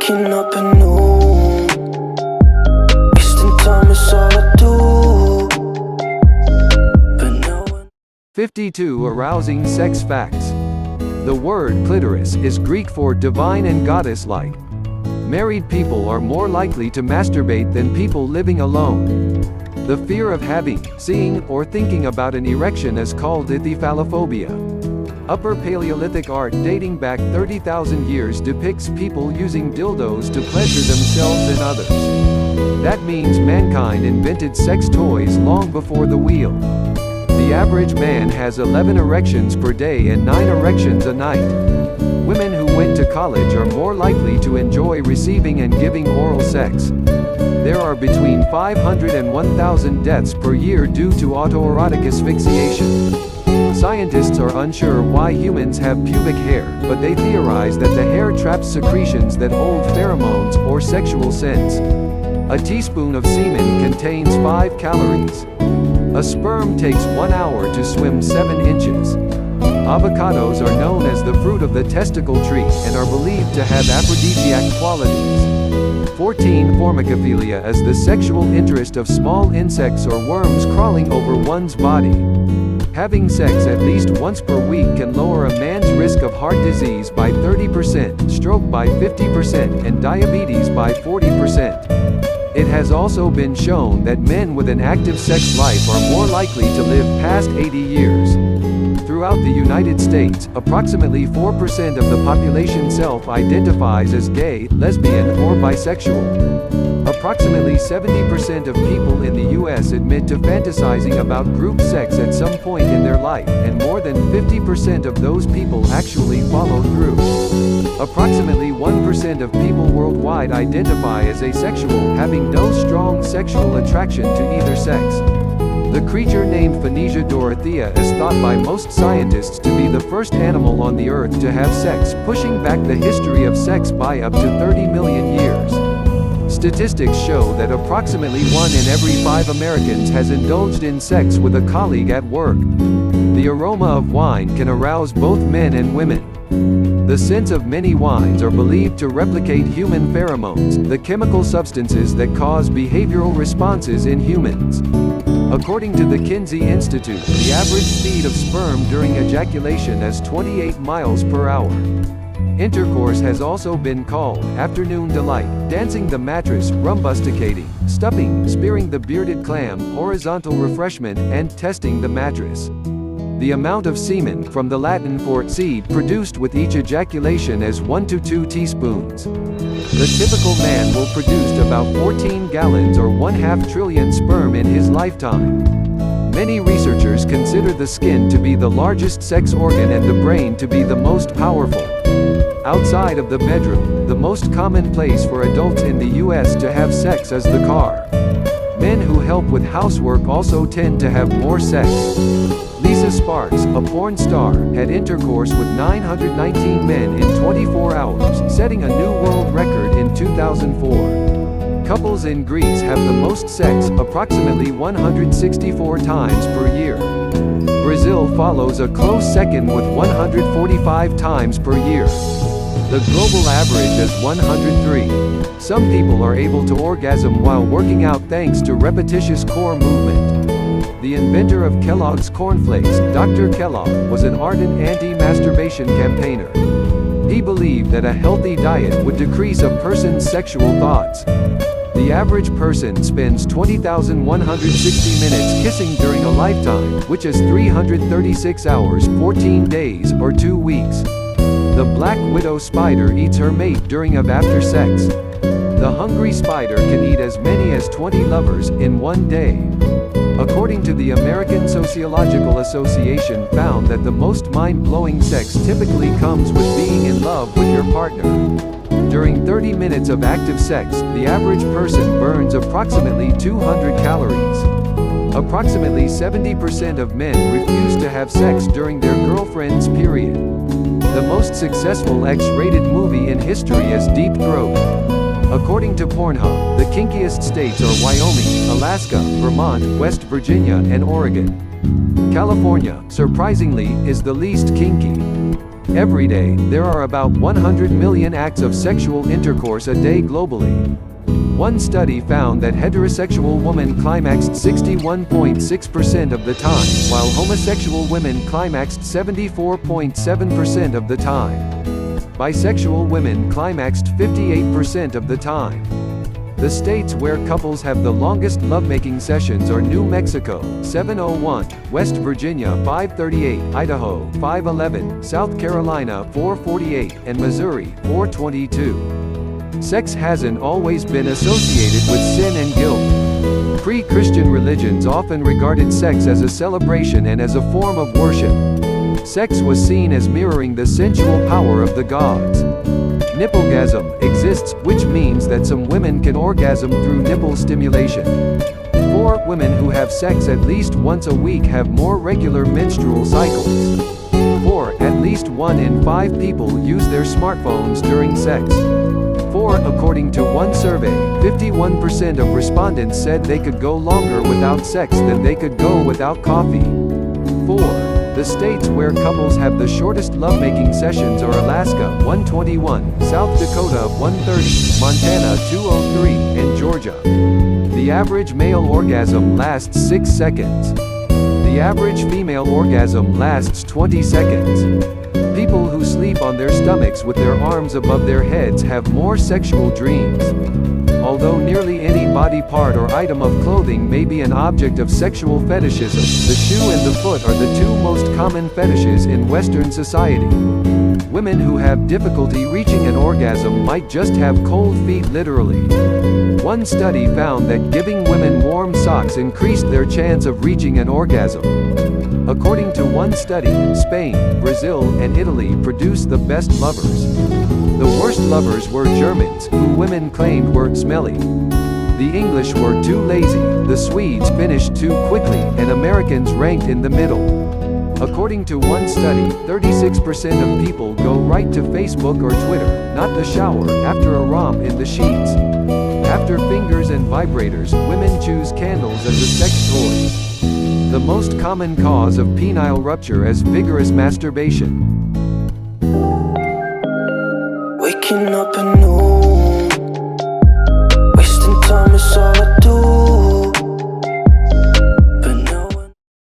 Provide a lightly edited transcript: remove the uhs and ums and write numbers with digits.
waking up anew. Wasting time is all I do. But now 52 Arousing sex facts. The word clitoris is Greek for divine and goddess-like. Married people are more likely to masturbate than people living alone. The fear of having, seeing, or thinking about an erection is called ithephallophobia. Upper Paleolithic art dating back 30,000 years depicts people using dildos to pleasure themselves and others. That means mankind invented sex toys long before the wheel. The average man has 11 erections per day and 9 erections a night. Women who went to college are more likely to enjoy receiving and giving oral sex. There are between 500 and 1,000 deaths per year due to autoerotic asphyxiation. Scientists are unsure why humans have pubic hair, but they theorize that the hair traps secretions that hold pheromones or sexual scents. A teaspoon of semen contains 5 calories. A sperm takes 1 hour to swim 7 inches. Avocados are known as the fruit of the testicle tree and are believed to have aphrodisiac qualities. 14 Formicophilia is the sexual interest of small insects or worms crawling over one's body. Having sex at least once per week can lower a man's risk of heart disease by 30%, stroke by 50%, and diabetes by 40%. It has also been shown that men with an active sex life are more likely to live past 80 years. Throughout the United States, approximately 4% of the population self-identifies as gay, lesbian, or bisexual. Approximately 70% of people in the U.S. admit to fantasizing about group sex at some point in their life, and more than 50% of those people actually follow through. Approximately 1% of people worldwide identify as asexual, having no strong sexual attraction to either sex. The creature named Phoenicia dorothea is thought by most scientists to be the first animal on the Earth to have sex, pushing back the history of sex by up to 30 million years. Statistics show that approximately 1 in every 5 Americans has indulged in sex with a colleague at work. The aroma of wine can arouse both men and women. The scents of many wines are believed to replicate human pheromones, the chemical substances that cause behavioral responses in humans. According to the Kinsey Institute, the average speed of sperm during ejaculation is 28 miles per hour. Intercourse has also been called afternoon delight, dancing the mattress, rumbusticating, stuffing, spearing the bearded clam, horizontal refreshment, and testing the mattress. The amount of semen, from the Latin for seed, produced with each ejaculation is 1 to 2 teaspoons. The typical man will produce about 14 gallons or 1/2 trillion sperm in his lifetime. Many researchers consider the skin to be the largest sex organ and the brain to be the most powerful. Outside of the bedroom, the most common place for adults in the U.S. to have sex is the car. Men who help with housework also tend to have more sex. Lisa Sparks, a porn star, had intercourse with 919 men in 24 hours, setting a new world record in 2004. Couples in Greece have the most sex, approximately 164 times per year. Brazil follows a close second with 145 times per year. The global average is 103. Some people are able to orgasm while working out thanks to repetitious core movement. The inventor of Kellogg's cornflakes, Dr. Kellogg, was an ardent anti-masturbation campaigner. He believed that a healthy diet would decrease a person's sexual thoughts. The average person spends 20,160 minutes kissing during a lifetime, which is 336 hours, 14 days, or 2 weeks. The black widow spider eats her mate during after sex. The hungry spider can eat as many as 20 lovers in one day. According to the American Sociological Association, found that the most mind-blowing sex typically comes with being in love with your partner. During 30 minutes of active sex, the average person burns approximately 200 calories. Approximately 70% of men refuse to have sex during their girlfriend's period. The most successful X-rated movie in history is Deep Throat. According to Pornhub, the kinkiest states are Wyoming, Alaska, Vermont, West Virginia, and Oregon. California, surprisingly, is the least kinky. Every day, there are about 100 million acts of sexual intercourse a day globally. One study found that heterosexual women climaxed 61.6% of the time, while homosexual women climaxed 74.7% of the time. Bisexual women climaxed 58% of the time. The states where couples have the longest lovemaking sessions are New Mexico, 701, West Virginia, 538, Idaho, 511, South Carolina, 448, and Missouri, 422. Sex hasn't always been associated with sin and guilt. Pre-Christian religions often regarded sex as a celebration and as a form of worship. Sex was seen as mirroring the sensual power of the gods. Nipplegasm exists, which means that some women can orgasm through nipple stimulation. 4 women who have sex at least once a week have more regular menstrual cycles. 4 at least 1 in 5 people use their smartphones during sex. 4 according to one survey, 51% of respondents said they could go longer without sex than they could go without coffee. 4. The states where couples have the shortest lovemaking sessions are Alaska 121, South Dakota 130, Montana 203, and Georgia. The average male orgasm lasts 6 seconds. The average female orgasm lasts 20 seconds. People who sleep on their stomachs with their arms above their heads have more sexual dreams. Although nearly any body part or item of clothing may be an object of sexual fetishism, the shoe and the foot are the 2 most common fetishes in Western society. Women who have difficulty reaching an orgasm might just have cold feet literally. One study found that giving women warm socks increased their chance of reaching an orgasm. According to one study, Spain, Brazil, and Italy produced the best lovers. The worst lovers were Germans, who women claimed were smelly. The English were too lazy, the Swedes finished too quickly, and Americans ranked in the middle. According to one study, 36% of people go right to Facebook or Twitter, not the shower, after a romp in the sheets. After fingers and vibrators, women choose candles as a sex toy. The most common cause of penile rupture is vigorous masturbation. Waking up and